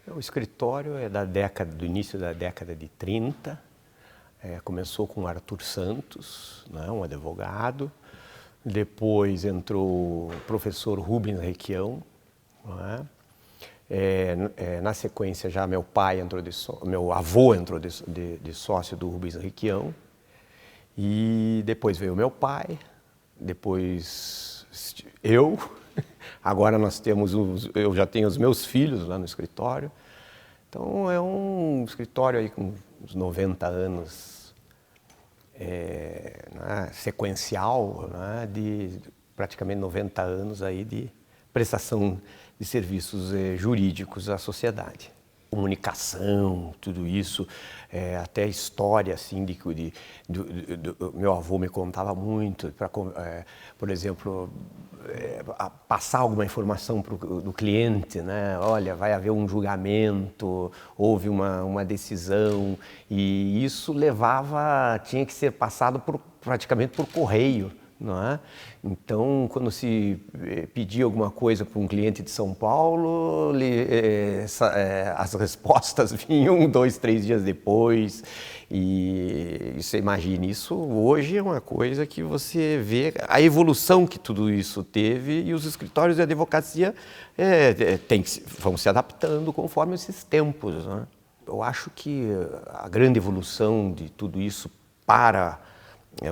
O escritório é do início da década de 30. Começou com Arthur Santos, né, um advogado. Depois entrou o professor Rubens Requião. Né? Na sequência já meu avô entrou de sócio do Rubens Requião. E depois veio meu pai, depois eu. Agora eu já tenho os meus filhos lá no escritório. Então é um escritório aí com uns 90 anos, né, sequencial, né, de praticamente 90 anos aí de prestação de serviços jurídicos à sociedade. Comunicação, tudo isso, até história, assim, meu avô me contava muito, por exemplo, passar alguma informação do cliente, né? Olha, vai haver um julgamento, houve uma decisão, e isso tinha que ser passado praticamente por correio. Não é? Então, quando se pedia alguma coisa para um cliente de São Paulo, as respostas vinham 2, 3 dias depois. E você imagina, isso hoje é uma coisa que você vê a evolução que tudo isso teve, e os escritórios de advocacia vão se adaptando conforme esses tempos. Né? Eu acho que a grande evolução de tudo isso para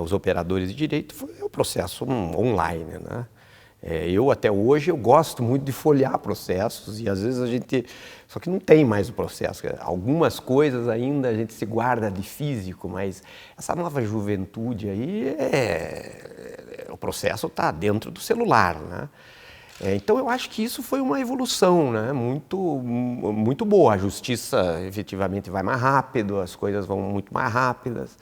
os operadores de direito foi o processo online, né? Eu até hoje eu gosto muito de folhear processos, e às vezes só que não tem mais o processo. Algumas coisas ainda a gente se guarda de físico, mas essa nova juventude aí o processo está dentro do celular, né? Então eu acho que isso foi uma evolução, né, muito boa. A justiça efetivamente vai mais rápido, as coisas vão muito mais rápidas.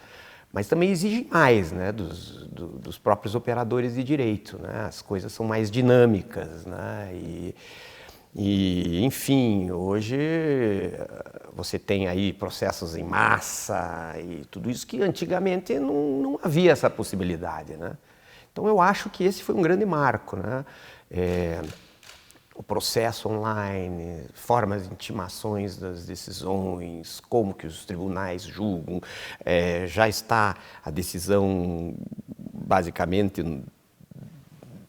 Mas também exige mais, né, dos próprios operadores de direito, né? As coisas são mais dinâmicas, né? Enfim, hoje você tem aí processos em massa e tudo isso que antigamente não havia essa possibilidade, né? Então eu acho que esse foi um grande marco, né? O processo online, formas de intimações das decisões, como que os tribunais julgam, já está a decisão basicamente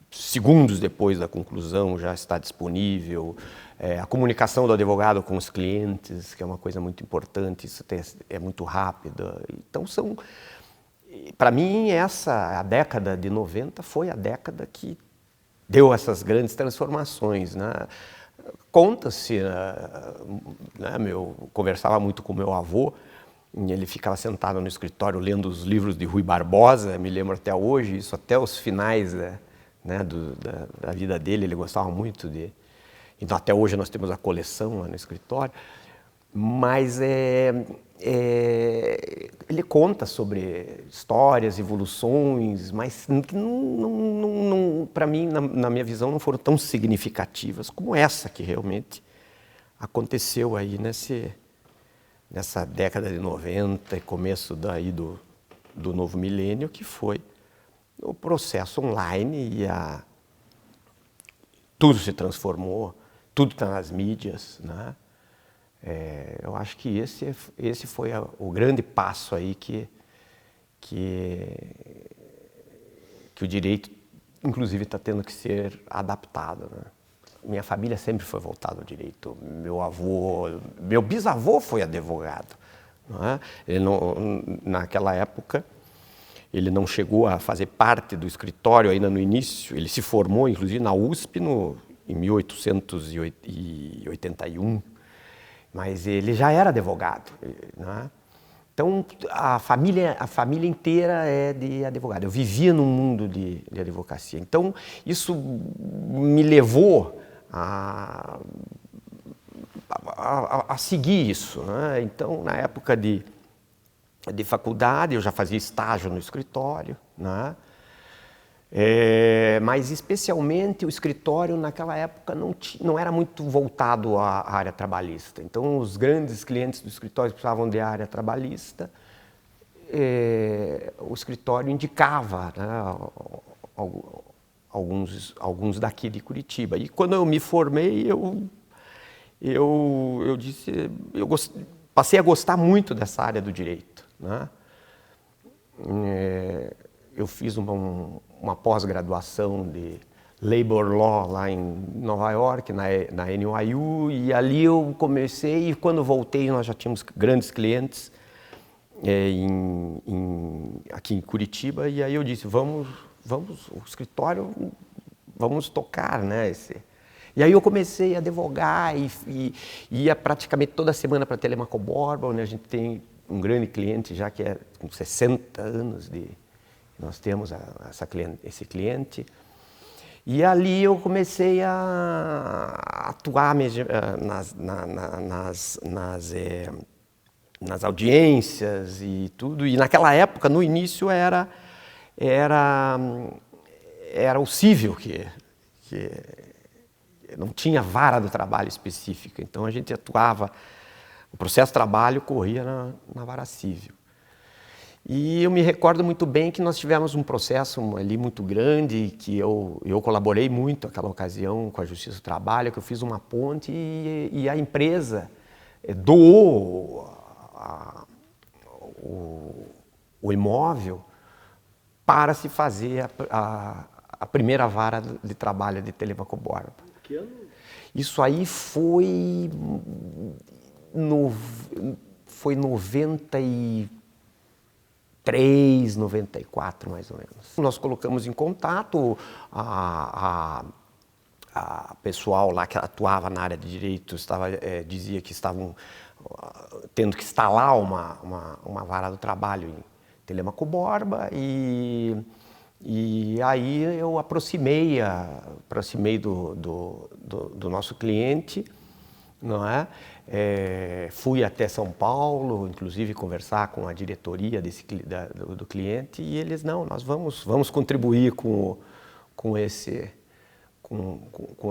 segundos depois da conclusão, já está disponível. A comunicação do advogado com os clientes, que é uma coisa muito importante, isso é muito rápida. Então para mim, a década de 90 foi a década que deu essas grandes transformações, né? Conta-se, né, conversava muito com meu avô, e ele ficava sentado no escritório lendo os livros de Rui Barbosa, me lembro até hoje, isso até os finais, né, da vida dele, ele gostava muito de... Então até hoje nós temos a coleção lá no escritório, mas ele conta sobre histórias, evoluções, mas que para mim, na minha visão, não foram tão significativas como essa que realmente aconteceu aí nessa década de 90 e começo daí do novo milênio, que foi o processo online, e tudo se transformou, tudo está nas mídias, né? Eu acho que esse foi o grande passo aí que o direito, inclusive, está tendo que ser adaptado, né? Minha família sempre foi voltada ao direito. Meu bisavô foi advogado, não é? Naquela época, ele não chegou a fazer parte do escritório ainda no início. Ele se formou, inclusive, na USP em 1881. Mas ele já era advogado, né? Então a família inteira é de advogado. Eu vivia num mundo de advocacia. Então isso me levou a seguir isso, né? Então na época de faculdade eu já fazia estágio no escritório, né? Mas especialmente o escritório naquela época não era muito voltado à área trabalhista. Então os grandes clientes do escritório precisavam de área trabalhista. O escritório indicava, né, alguns daqui de Curitiba. E quando eu me formei, eu disse, passei a gostar muito dessa área do direito, né? Eu fiz uma pós-graduação de Labor Law lá em Nova York, na NYU, e ali eu comecei, e quando voltei nós já tínhamos grandes clientes aqui em Curitiba, e aí eu disse, vamos, o escritório, vamos tocar, né? E aí eu comecei a advogar e ia praticamente toda semana para Telemaco Borba, onde a gente tem um grande cliente já que é com 60 anos nós temos esse cliente. E ali eu comecei a atuar nas audiências e tudo. E naquela época, no início, era o cível que não tinha vara do trabalho específica. Então a gente atuava, o processo de trabalho corria na vara cível. E eu me recordo muito bem que nós tivemos um processo ali muito grande, que eu colaborei muito naquela ocasião com a Justiça do Trabalho, que eu fiz uma ponte e a empresa doou o imóvel para se fazer a primeira vara de trabalho de Telemaco Borba. Que ano? Isso aí foi 93, 94 mais ou menos. Nós colocamos em contato a pessoal lá que atuava na área de direito, dizia que estavam tendo que instalar uma vara do trabalho em Telemaco Borba e aí eu aproximei do nosso cliente, não é? Fui até São Paulo, inclusive conversar com a diretoria do cliente, e eles, não, nós vamos contribuir com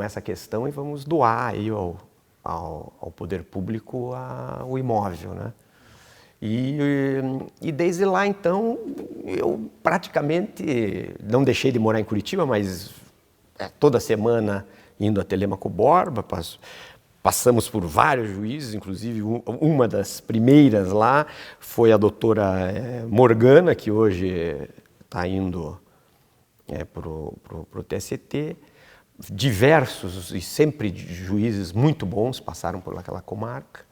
essa questão e vamos doar aí ao poder público o imóvel, né? E desde lá, então, eu praticamente não deixei de morar em Curitiba, mas toda semana indo a Telemaco Borba, passamos por vários juízes, inclusive uma das primeiras lá foi a doutora Morgana, que hoje está indo para o TST. Diversos e sempre juízes muito bons passaram por aquela comarca.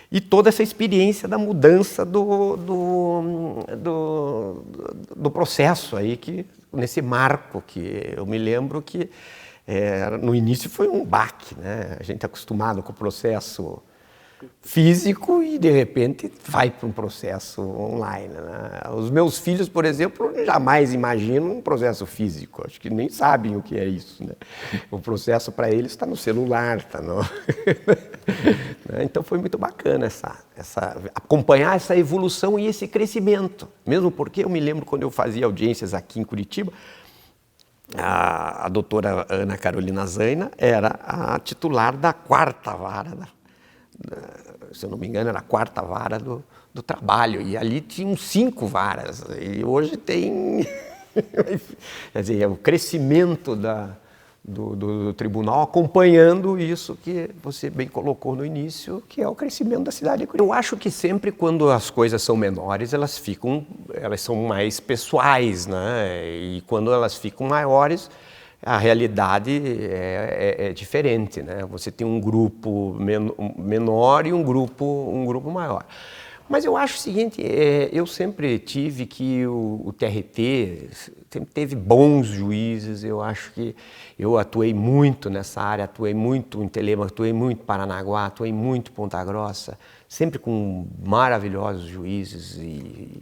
E toda essa experiência da mudança do processo aí, nesse marco, que eu me lembro que no início foi um baque, né? A gente é acostumado com o processo físico e de repente vai para um processo online, né? Os meus filhos, por exemplo, jamais imaginam um processo físico, acho que nem sabem o que é isso, né? O processo para eles está no celular, está no... Então foi muito bacana acompanhar essa evolução e esse crescimento, mesmo porque eu me lembro quando eu fazia audiências aqui em Curitiba, a doutora Ana Carolina Zaina era a titular da 4ª vara, se eu não me engano, era a 4ª vara do trabalho, e ali tinham 5 varas, e hoje tem, quer dizer, o crescimento do tribunal acompanhando isso que você bem colocou no início, que é o crescimento da cidade de Curitiba. Eu acho que sempre quando as coisas são menores, elas são mais pessoais, né? E quando elas ficam maiores, a realidade é diferente, né? Você tem um grupo menor e um grupo maior. Mas eu acho o seguinte, eu sempre tive que o TRT sempre teve bons juízes, eu acho que eu atuei muito nessa área, atuei muito em Telemaco, atuei muito em Paranaguá, atuei muito em Ponta Grossa, sempre com maravilhosos juízes e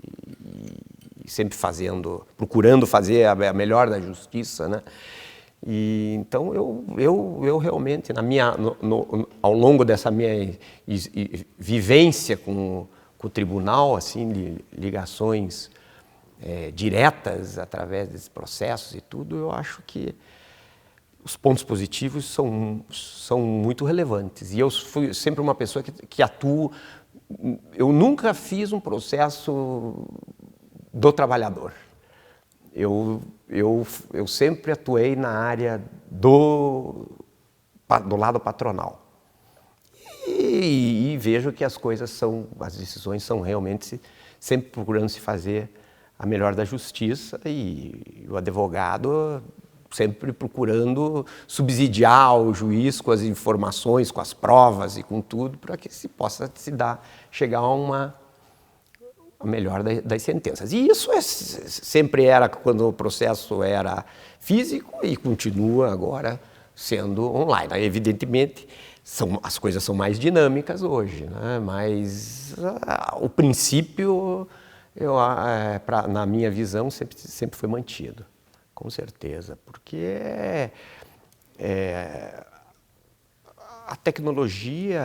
sempre procurando fazer a melhor da justiça, né? E então eu realmente, ao longo dessa minha vivência com o tribunal, assim, de ligações diretas através desses processos e tudo, eu acho que os pontos positivos são muito relevantes. E eu fui sempre uma pessoa que atuo, eu nunca fiz um processo do trabalhador. Eu sempre atuei na área do lado patronal. e vejo que as decisões são realmente sempre procurando se fazer a melhor da justiça, e o advogado sempre procurando subsidiar o juiz com as informações, com as provas e com tudo, para que se possa chegar a melhor das sentenças. E isso sempre era quando o processo era físico e continua agora sendo online. Evidentemente, as coisas são mais dinâmicas hoje, né? Mas o princípio, na minha visão, sempre foi mantido, com certeza, porque a tecnologia,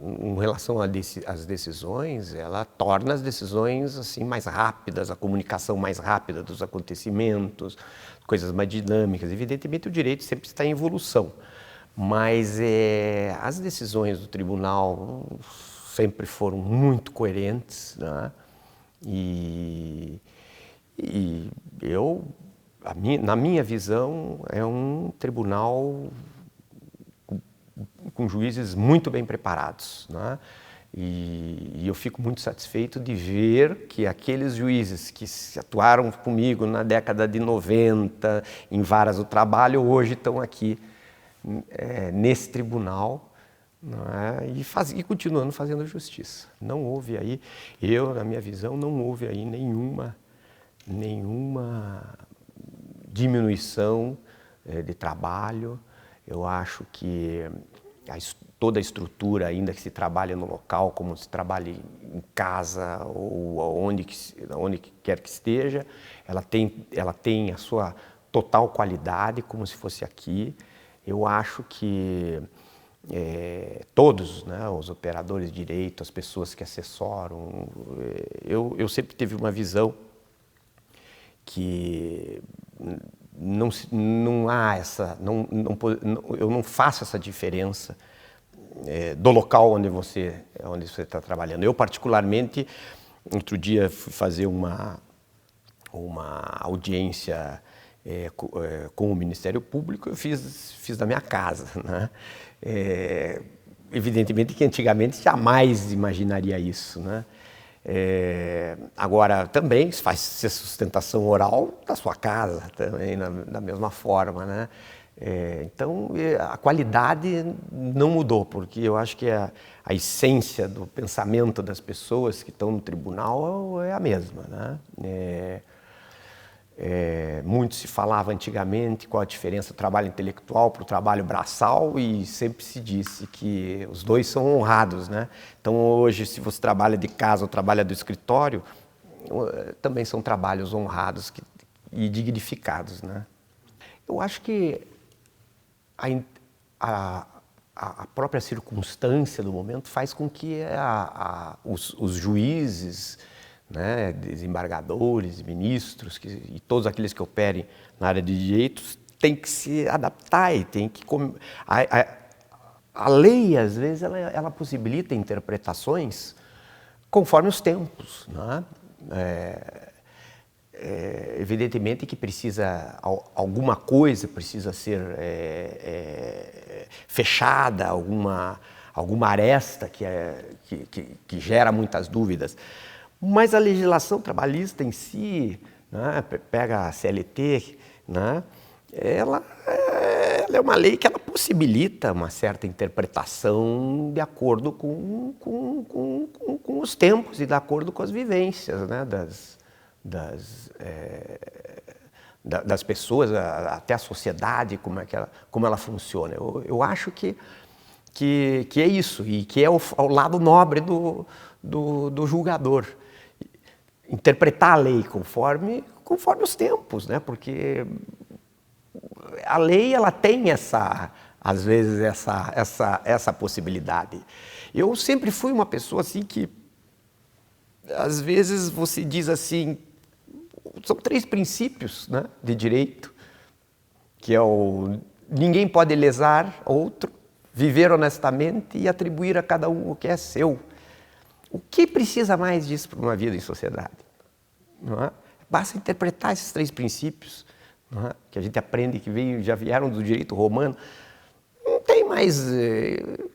em relação às decisões, ela torna as decisões assim mais rápidas, a comunicação mais rápida dos acontecimentos, coisas mais dinâmicas. Evidentemente, o direito sempre está em evolução, mas as decisões do tribunal sempre foram muito coerentes, né? Na minha visão, é um tribunal com juízes muito bem preparados, né? E eu fico muito satisfeito de ver que aqueles juízes que atuaram comigo na década de 90, em varas do trabalho, hoje estão aqui nesse tribunal, né? E continuando fazendo justiça. Não houve aí, na minha visão, não houve aí nenhuma diminuição de trabalho. Eu acho que toda a estrutura, ainda que se trabalhe no local, como se trabalhe em casa ou onde quer que esteja, ela tem a sua total qualidade, como se fosse aqui. Eu acho que todos, né, os operadores de direito, as pessoas que assessoram, eu sempre tive uma visão que não há eu não faço essa diferença do local onde você está trabalhando. Eu, particularmente, outro dia fui fazer uma audiência com o Ministério Público, eu fiz da minha casa, né? Evidentemente que antigamente jamais imaginaria isso, né? Agora também faz-se a sustentação oral da sua casa também da mesma forma, né? Então a qualidade não mudou, porque eu acho que a essência do pensamento das pessoas que estão no tribunal é a mesma, né? Muito se falava antigamente qual a diferença do trabalho intelectual para o trabalho braçal, e sempre se disse que os dois são honrados, né? Então hoje, se você trabalha de casa ou trabalha do escritório, também são trabalhos honrados e dignificados, né? Eu acho que a própria circunstância do momento faz com que os juízes, né, desembargadores, ministros e todos aqueles que operem na área de direitos têm que se adaptar e têm que... A lei, às vezes, ela possibilita interpretações conforme os tempos, né? Evidentemente que alguma coisa precisa ser fechada, alguma aresta que gera muitas dúvidas. Mas a legislação trabalhista em si, né, pega a CLT, né, ela é uma lei que ela possibilita uma certa interpretação de acordo com os tempos e de acordo com as vivências, né, das pessoas, até a sociedade, como ela funciona. Eu acho que é isso, e que é o lado nobre do julgador. Interpretar a lei conforme os tempos, né? Porque a lei ela tem às vezes essa possibilidade. Eu sempre fui uma pessoa assim que, às vezes você diz assim, são 3 princípios, né, de direito, que é ninguém pode lesar outro, viver honestamente e atribuir a cada um o que é seu. O que precisa mais disso para uma vida em sociedade? Não é? Basta interpretar esses 3 princípios, não é? Que a gente aprende que já vieram do direito romano. Não tem mais...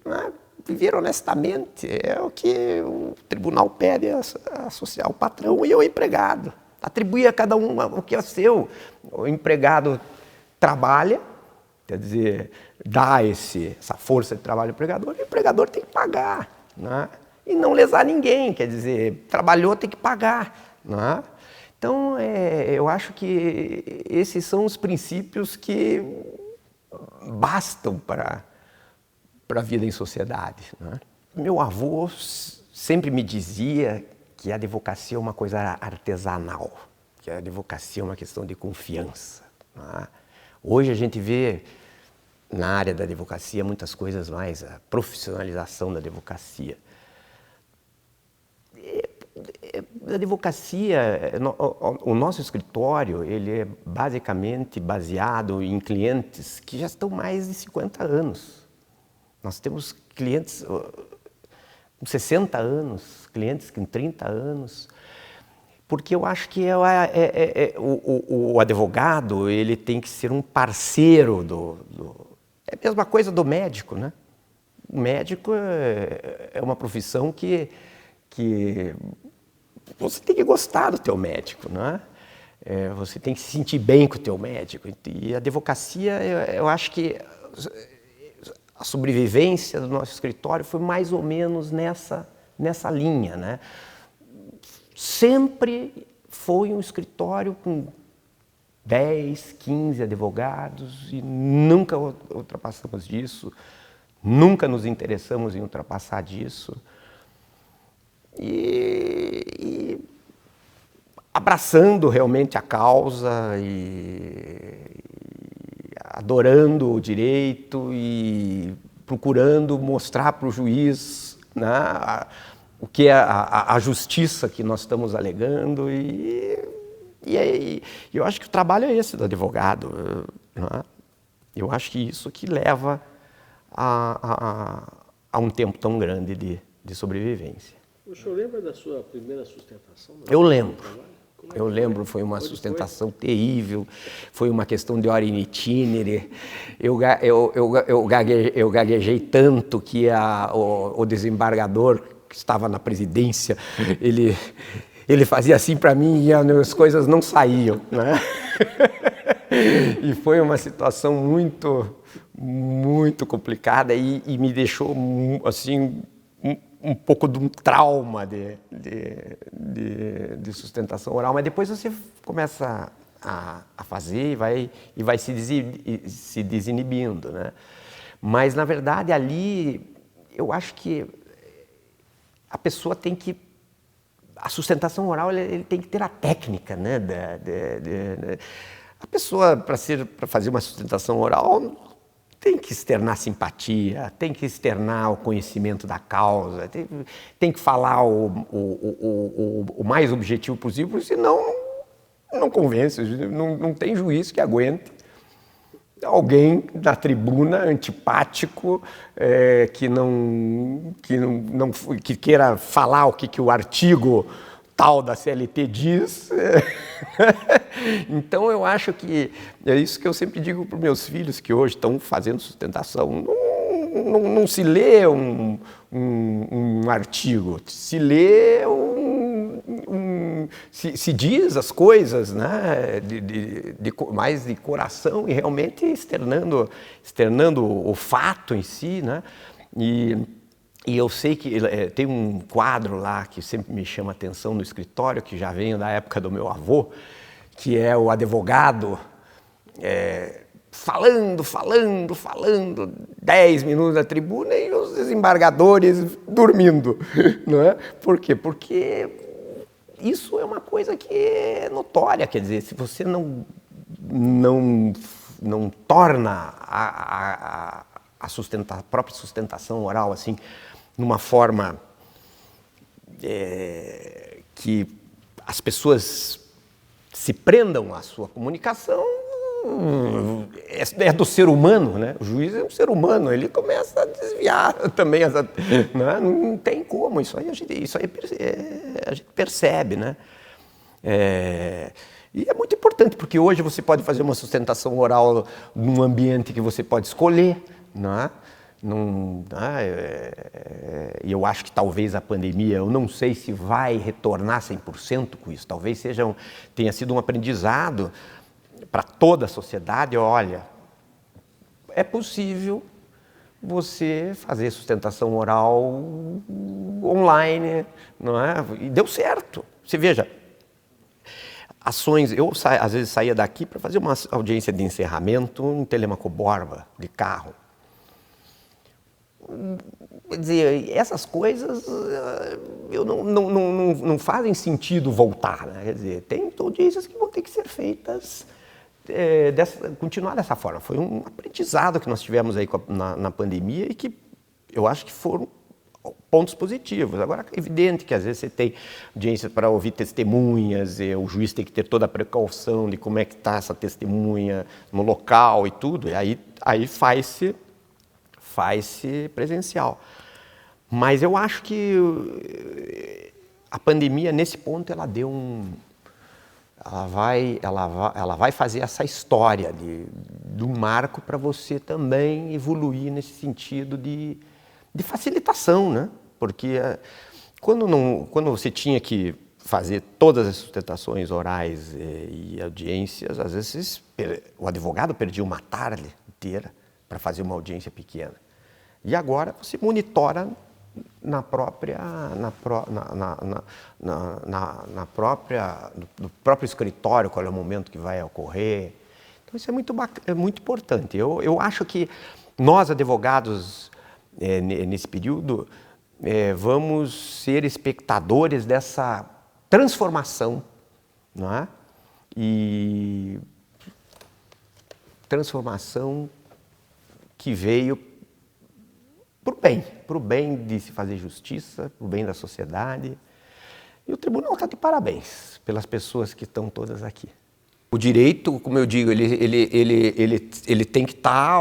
Não é? viver honestamente é o que o tribunal pede ao patrão e ao empregado. Atribuir a cada um o que é seu. O empregado trabalha, quer dizer, dá essa força de trabalho ao empregador, e o empregador tem que pagar, né? E não lesar ninguém, quer dizer, trabalhou, tem que pagar, né? Então, eu acho que esses são os princípios que bastam para a vida em sociedade, né? Meu avô sempre me dizia que a advocacia é uma coisa artesanal, que a advocacia é uma questão de confiança, né? Hoje a gente vê na área da advocacia muitas coisas mais, a profissionalização da advocacia. A advocacia, o nosso escritório, ele é basicamente baseado em clientes que já estão mais de 50 anos. Nós temos clientes com 60 anos, clientes com 30 anos, porque eu acho que o advogado ele tem que ser um parceiro É a mesma coisa do médico, né? O médico é uma profissão que você tem que gostar do teu médico, né? Você tem que se sentir bem com o teu médico. E a advocacia, eu acho que a sobrevivência do nosso escritório foi mais ou menos nessa linha, né? Sempre foi um escritório com 10, 15 advogados e nunca ultrapassamos disso, nunca nos interessamos em ultrapassar disso. E abraçando realmente a causa e adorando o direito e procurando mostrar para o juiz, né, o que é a justiça que nós estamos alegando. E eu acho que o trabalho é esse do advogado, né? Eu acho que isso que leva a um tempo tão grande de sobrevivência. O senhor lembra da sua primeira sustentação? Eu lembro. Eu lembro, foi uma sustentação terrível, foi uma questão de hora in itinere. Eu gaguejei tanto que o desembargador que estava na presidência, ele fazia assim para mim e as coisas não saíam, né? E foi uma situação muito, muito complicada e me deixou assim um pouco de um trauma de sustentação oral, mas depois você começa a fazer e vai se desinibindo, né? Mas, na verdade, ali, eu acho que a pessoa tem que... A sustentação oral, ele tem que ter a técnica, né? A pessoa, para fazer uma sustentação oral, tem que externar simpatia, tem que externar o conhecimento da causa, tem que falar o mais objetivo possível, senão não convence, não tem juiz que aguente alguém na tribuna antipático que queira falar o que o artigo tal da CLT diz. Então eu acho que é isso que eu sempre digo para os meus filhos que hoje estão fazendo sustentação. Não se lê um artigo, se lê se diz as coisas, né, mais de coração e realmente externando o fato em si, né? E eu sei que tem um quadro lá que sempre me chama a atenção no escritório, que já vem da época do meu avô, que é o advogado falando 10 minutos na tribuna e os desembargadores dormindo, não é? Por quê? Porque isso é uma coisa que é notória, quer dizer, se você não torna a própria sustentação oral assim, numa forma que as pessoas se prendam à sua comunicação, é do ser humano, né? O juiz é um ser humano, ele começa a desviar também, né? Não tem como, isso aí a gente percebe, né? E é muito importante, porque hoje você pode fazer uma sustentação oral num ambiente que você pode escolher, não é? E eu acho que talvez a pandemia, eu não sei se vai retornar 100% com isso, talvez tenha sido um aprendizado para toda a sociedade. Olha, é possível você fazer sustentação oral online, não é? E deu certo. Você veja, ações, às vezes saía daqui para fazer uma audiência de encerramento em Telemaco Borba, de carro. Quer dizer, essas coisas não fazem sentido voltar, né? Quer dizer, tem audiências que vão ter que ser feitas, continuar dessa forma. Foi um aprendizado que nós tivemos aí na pandemia e que eu acho que foram pontos positivos. Agora, é evidente que às vezes você tem audiência para ouvir testemunhas, e o juiz tem que ter toda a precaução de como é que está essa testemunha no local e tudo, e aí faz-se presencial. Mas eu acho que a pandemia, nesse ponto, ela vai fazer essa história de um marco para você também evoluir nesse sentido de facilitação, né? Porque quando você tinha que fazer todas as sustentações orais e audiências, às vezes o advogado perdia uma tarde inteira para fazer uma audiência pequena. E agora você monitora no próprio escritório qual é o momento que vai ocorrer. Então isso é muito importante. Eu acho que nós, advogados, nesse período, vamos ser espectadores dessa transformação, não é? E transformação que veio para o bem de se fazer justiça, para o bem da sociedade. E o tribunal está de parabéns pelas pessoas que estão todas aqui. O direito, como eu digo, ele tem que estar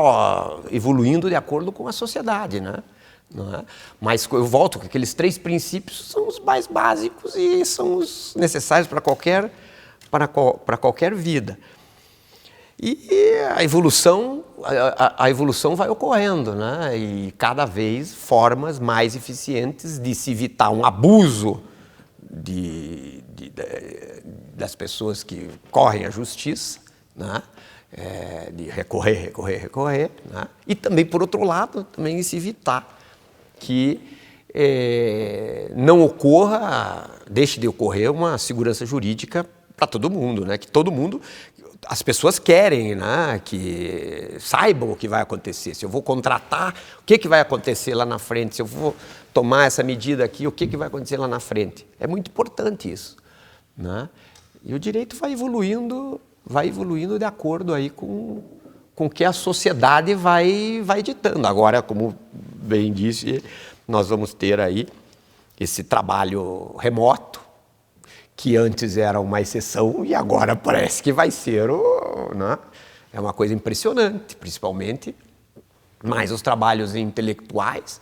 evoluindo de acordo com a sociedade, né? Não é? Mas eu volto que aqueles 3 princípios são os mais básicos e são os necessários para qualquer vida. E a evolução vai ocorrendo, né? E cada vez formas mais eficientes de se evitar um abuso das pessoas que correm à justiça, né? De recorrer, né? E também, por outro lado, também se evitar que não deixe de ocorrer uma segurança jurídica para todo mundo, né? Que todo mundo, as pessoas querem, né, que saibam o que vai acontecer. Se eu vou contratar, o que vai acontecer lá na frente? Se eu vou tomar essa medida aqui, o que vai acontecer lá na frente? É muito importante isso, né? E o direito vai evoluindo de acordo aí com o que a sociedade vai ditando. Agora, como bem disse, nós vamos ter aí esse trabalho remoto, que antes era uma exceção e agora parece que vai ser, né? É uma coisa impressionante, principalmente, mas os trabalhos intelectuais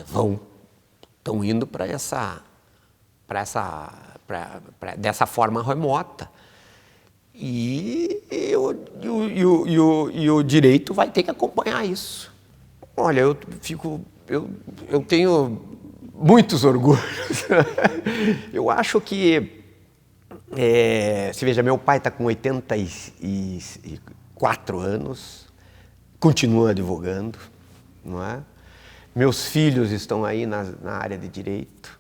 estão indo dessa forma remota. E o direito vai ter que acompanhar isso. Olha, eu tenho muitos orgulhos. Eu acho que, você veja, meu pai está com 84 anos, continua advogando, não é? Meus filhos estão aí na área de direito.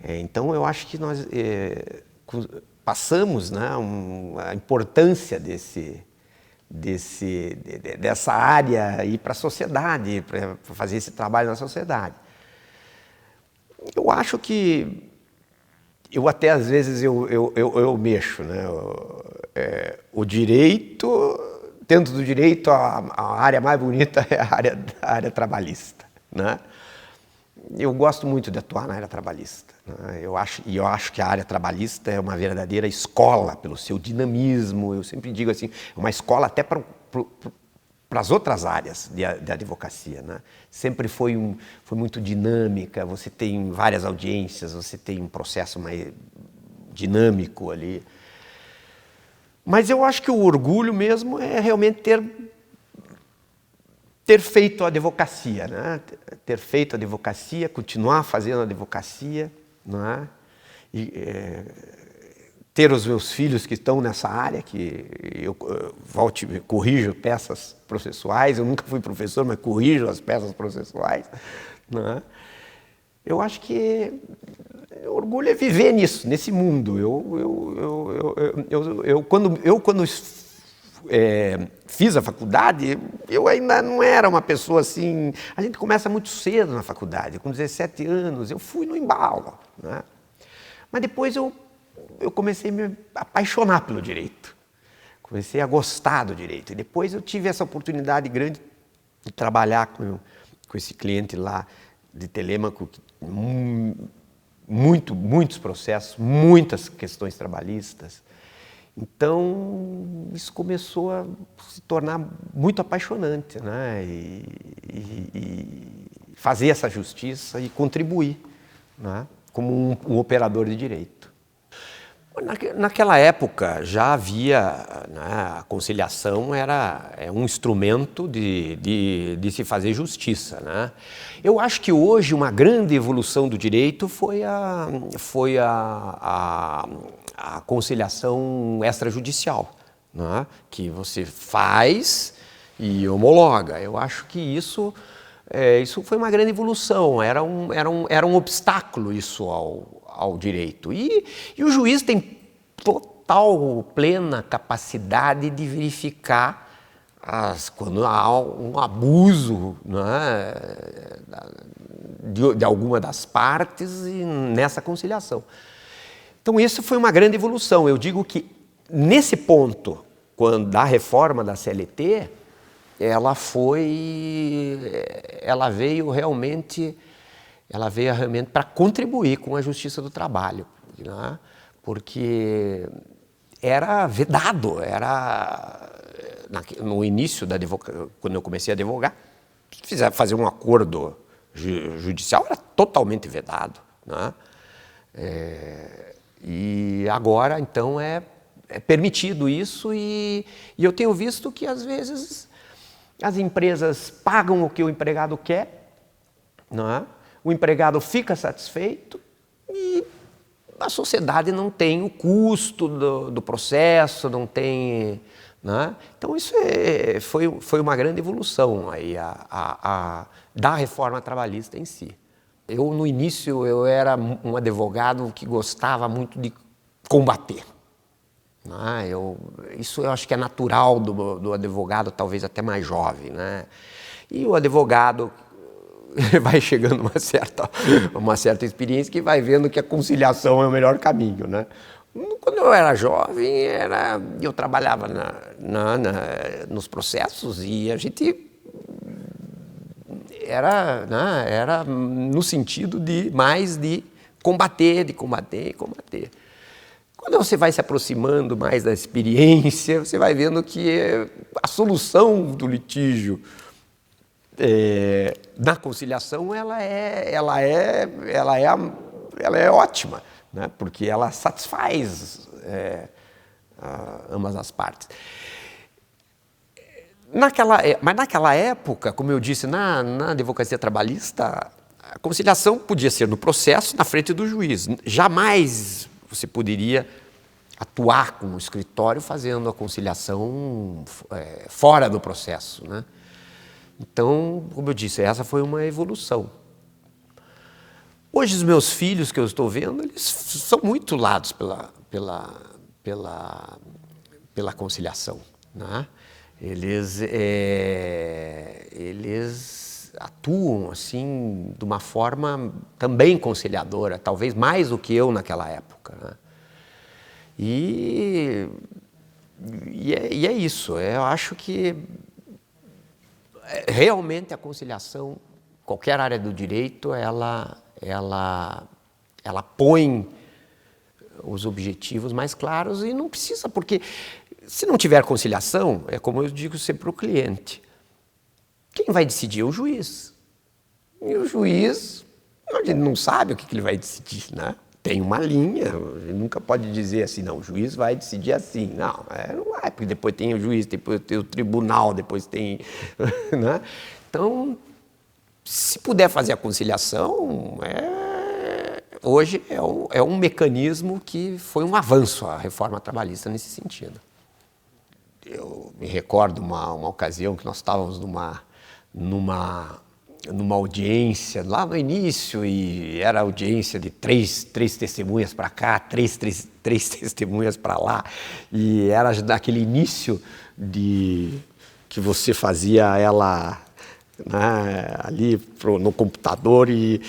Então, eu acho que nós passamos, né, a importância dessa área aí para a sociedade, para fazer esse trabalho na sociedade. Eu acho que eu até às vezes eu mexo, né? O direito, dentro do direito, a área mais bonita é a área trabalhista, né? Eu gosto muito de atuar na área trabalhista, né? Eu acho que a área trabalhista é uma verdadeira escola pelo seu dinamismo. Eu sempre digo assim, é uma escola até para as outras áreas de advocacia, né? Sempre foi muito dinâmica, você tem várias audiências, você tem um processo mais dinâmico ali. Mas eu acho que o orgulho mesmo é realmente ter ter feito a advocacia, né? Ter feito a advocacia, continuar fazendo a advocacia, não é? E, ter os meus filhos que estão nessa área, que eu corrijo peças processuais, eu nunca fui professor, mas corrijo as peças processuais, não é? Eu acho que orgulho é viver nisso, nesse mundo. Quando fiz a faculdade, eu ainda não era uma pessoa assim... A gente começa muito cedo na faculdade, com 17 anos, eu fui no embalo, né? Mas depois eu comecei a me apaixonar pelo direito, comecei a gostar do direito. E depois eu tive essa oportunidade grande de trabalhar com esse cliente lá de Telêmaco, muitos processos, muitas questões trabalhistas. Então, isso começou a se tornar muito apaixonante, né? E fazer essa justiça e contribuir, né? Como um operador de direito. Naquela época já havia, né, a conciliação é um instrumento de se fazer justiça, né? Eu acho que hoje uma grande evolução do direito foi a conciliação extrajudicial, né? Que você faz e homologa. Eu acho que isso foi uma grande evolução, era um obstáculo isso ao direito. E o juiz tem total, plena capacidade de verificar quando há um abuso, né, de alguma das partes e nessa conciliação. Então, isso foi uma grande evolução. Eu digo que, nesse ponto, da reforma da CLT, ela veio realmente para contribuir com a justiça do trabalho, né? Porque era vedado, no início quando eu comecei a advogar, fazer um acordo judicial era totalmente vedado, né? E agora, então, é permitido isso e eu tenho visto que, às vezes, as empresas pagam o que o empregado quer, não é? O empregado fica satisfeito e a sociedade não tem o custo do processo, não tem... Né? Então, isso foi uma grande evolução aí, da reforma trabalhista em si. No início, eu era um advogado que gostava muito de combater. Né? Isso eu acho que é natural do advogado, talvez até mais jovem, né? E o advogado vai chegando uma certa experiência que vai vendo que a conciliação é o melhor caminho, né? Quando eu era jovem, eu trabalhava nos processos e a gente era no sentido mais de combater. Quando você vai se aproximando mais da experiência, você vai vendo que a solução do litígio na conciliação ela é ótima, né? Porque ela satisfaz ambas as partes. Mas naquela época, como eu disse, na advocacia trabalhista, a conciliação podia ser no processo, na frente do juiz. Jamais você poderia atuar como escritório fazendo a conciliação fora do processo, né? Então, como eu disse, essa foi uma evolução. Hoje, os meus filhos que eu estou vendo, eles são muito lados pela conciliação, né? Eles atuam assim de uma forma também conciliadora, talvez mais do que eu naquela época, né? E é isso. Eu acho que realmente a conciliação, qualquer área do direito, ela põe os objetivos mais claros e não precisa, porque se não tiver conciliação, é como eu digo sempre para o cliente, quem vai decidir é o juiz. E o juiz, a gente não sabe o que ele vai decidir, né? tem uma linha, nunca pode dizer assim, não, o juiz vai decidir assim. Não, não vai, porque depois tem o juiz, depois tem o tribunal, depois tem... né? Então, se puder fazer a conciliação, hoje é um mecanismo que foi um avanço a reforma trabalhista nesse sentido. Eu me recordo uma ocasião que nós estávamos numa audiência lá no início, e era audiência de três testemunhas para cá, três testemunhas para lá, e era naquele início que você fazia ela, né, ali no computador, e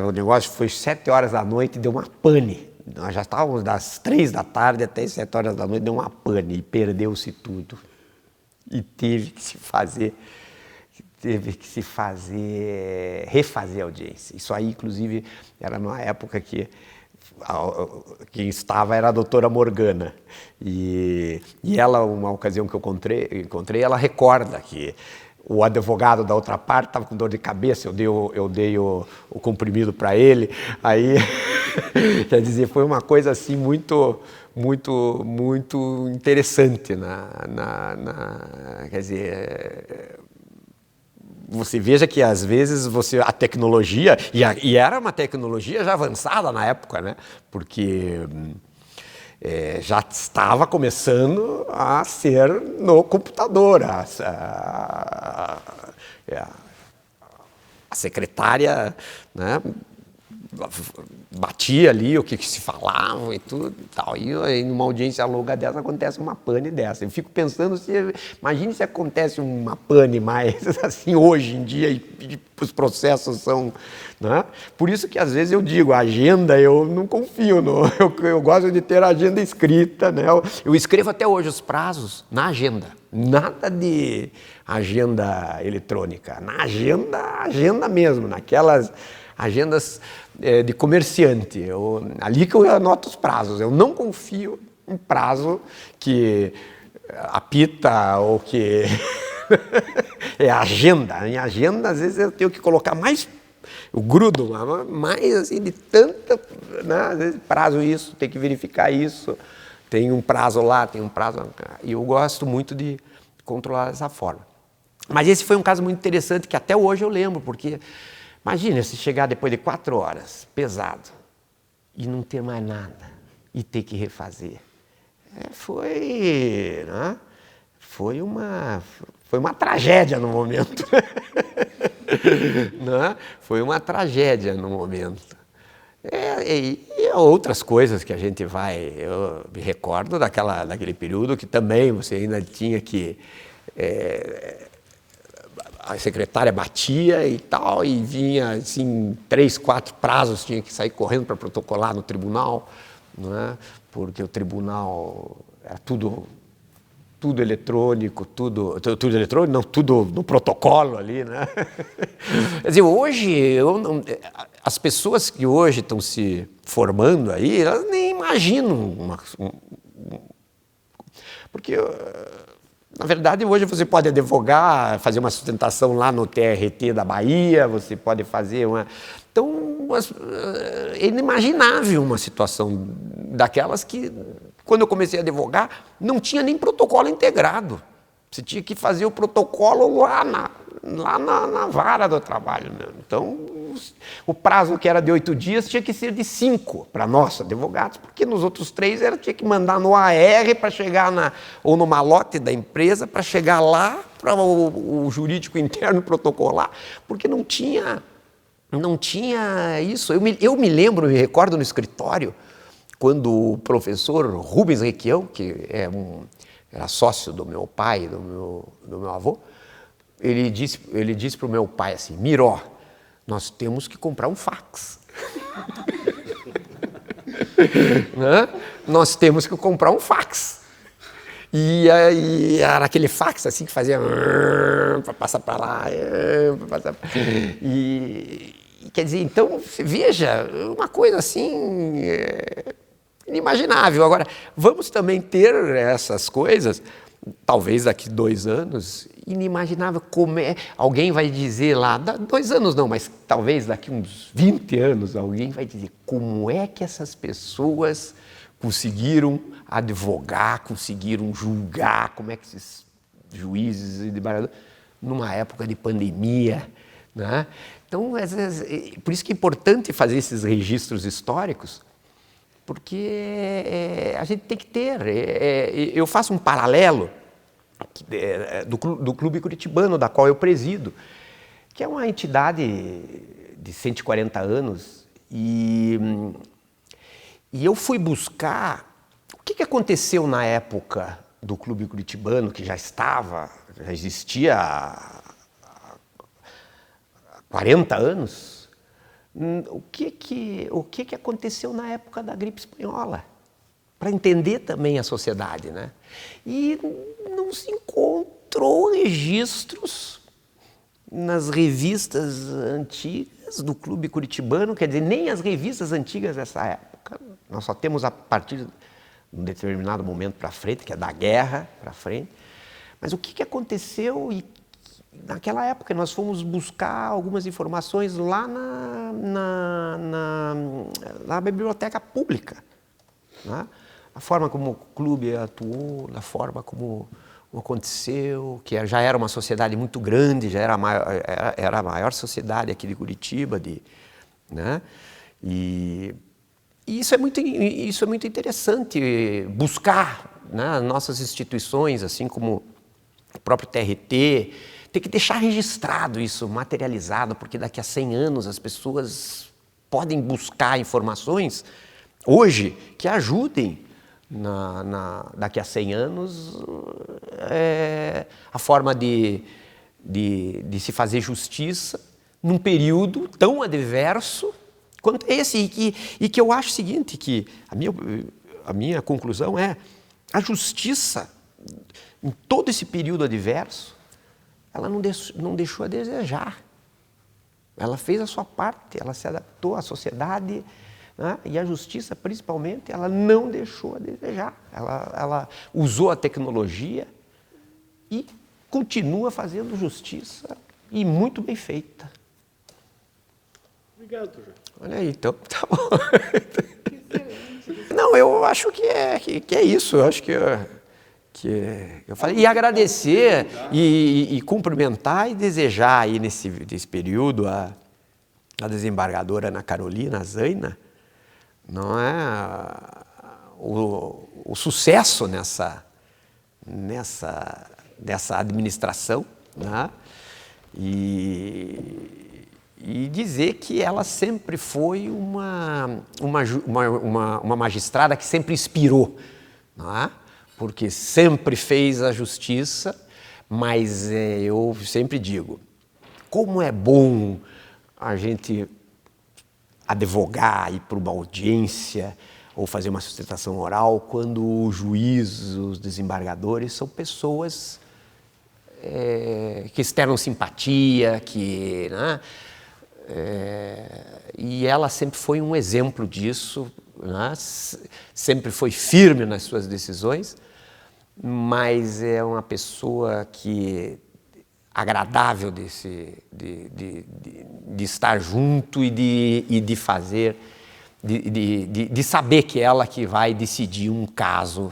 o negócio foi 7h da noite e deu uma pane. Nós já estávamos das 3 da tarde até 7h da noite, deu uma pane e perdeu-se tudo. E teve que se refazer a audiência. Isso aí, inclusive, era numa época que quem estava era a doutora Morgana. E ela, uma ocasião que eu encontrei, ela recorda que o advogado da outra parte estava com dor de cabeça, eu dei o comprimido para ele, aí, quer dizer, foi uma coisa assim muito interessante. Quer dizer, você veja que às vezes a tecnologia, e era uma tecnologia já avançada na época, né? Porque já estava começando a ser no computador. A secretária, né, batia ali o que se falava e tudo e tal. E numa audiência longa dessa acontece uma pane dessa. Eu fico pensando, imagine se acontece uma pane mais assim hoje em dia e os processos são... Né? Por isso que às vezes eu digo, a agenda eu não confio, eu gosto de ter a agenda escrita, né? Eu escrevo até hoje os prazos na agenda, nada de agenda eletrônica, na agenda mesmo, naquelas agendas de comerciante, ali que eu anoto os prazos. Eu não confio em prazo que apita ou que é agenda. Em agenda, às vezes eu tenho que colocar mais, eu grudo mais assim de tanta, né? Às vezes prazo isso, tem que verificar isso, tem um prazo lá, tem um prazo cá. E eu gosto muito de controlar dessa forma. Mas esse foi um caso muito interessante que até hoje eu lembro, porque imagina se chegar depois de 4 horas, pesado, e não ter mais nada, e ter que refazer. Né? Foi uma tragédia no momento. Né? Foi uma tragédia no momento. E outras coisas que a gente vai... Eu me recordo daquele período que também você ainda tinha que... a secretária batia e tal, e vinha assim, 3, 4 prazos, tinha que sair correndo para protocolar no tribunal, né? Porque o tribunal era tudo eletrônico, tudo eletrônico, não, tudo no protocolo ali, né? Quer dizer, hoje, as pessoas que hoje estão se formando aí, elas nem imaginam porque... Na verdade, hoje você pode advogar, fazer uma sustentação lá no TRT da Bahia, você pode fazer uma... Então, é inimaginável uma situação daquelas que, quando eu comecei a advogar, não tinha nem protocolo integrado. Você tinha que fazer o protocolo lá na vara do trabalho mesmo. Então, o prazo que era de 8 dias tinha que ser de 5 para nós, advogados, porque nos outros 3 tinha que mandar no AR para chegar ou no malote da empresa para chegar lá para o jurídico interno protocolar, porque não tinha isso. Eu me lembro, me recordo no escritório, quando o professor Rubens Requião, que era sócio do meu pai, do meu avô, ele disse para o meu pai assim: Miró, nós temos que comprar um fax. Né? Nós temos que comprar um fax. E era aquele fax assim que fazia para passar para lá, e quer dizer, então, veja, uma coisa assim inimaginável. Agora, vamos também ter essas coisas talvez daqui 2 anos, inimaginável como é. Alguém vai dizer lá, 2 anos não, mas talvez daqui uns 20 anos, alguém vai dizer como é que essas pessoas conseguiram advogar, conseguiram julgar, como é que esses juízes e desembargadores, numa época de pandemia, né? Então, às vezes, por isso que é importante fazer esses registros históricos, porque a gente tem que ter. Eu faço um paralelo do Clube Curitibano, da qual eu presido, que é uma entidade de 140 anos, e eu fui buscar o que aconteceu na época do Clube Curitibano, que já existia há 40 anos, o que aconteceu na época da gripe espanhola, para entender também a sociedade, né? E não se encontrou registros nas revistas antigas do Clube Curitibano, quer dizer, nem as revistas antigas dessa época. Nós só temos a partir de um determinado momento para frente, que é da guerra para frente. Mas o que aconteceu naquela época? Nós fomos buscar algumas informações lá na biblioteca pública, né? A forma como o clube atuou, a forma como aconteceu, que já era uma sociedade muito grande, já era a maior sociedade aqui de Curitiba, né? E isso é muito interessante, buscar, né, nossas instituições, assim como o próprio TRT, tem que deixar registrado isso, materializado, porque daqui a 100 anos as pessoas podem buscar informações hoje que ajudem daqui a 100 anos a forma de se fazer justiça num período tão adverso quanto esse, e que eu acho o seguinte, que a minha conclusão é: a justiça, em todo esse período adverso, ela não deixou a desejar. Ela fez a sua parte, ela se adaptou à sociedade, né? E a justiça, principalmente, ela não deixou a desejar. Ela usou a tecnologia e continua fazendo justiça, e muito bem feita. Obrigado, Jorge. Olha aí, então, tá bom. Não, eu acho que é isso. Eu acho que eu falei. E agradecer, e cumprimentar e desejar aí nesse período a desembargadora Ana Carolina Zaina, não é, o sucesso nessa administração, né? E dizer que ela sempre foi uma magistrada que sempre inspirou, não é? Porque sempre fez a justiça, mas eu sempre digo, como é bom a gente advogar, ir para uma audiência ou fazer uma sustentação oral quando o juiz, os desembargadores são pessoas que externam simpatia, né? E ela sempre foi um exemplo disso, né? Sempre foi firme nas suas decisões, mas é uma pessoa agradável de estar junto e de fazer, de saber que ela que vai decidir um caso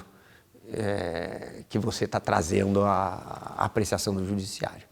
que você está trazendo à apreciação do judiciário.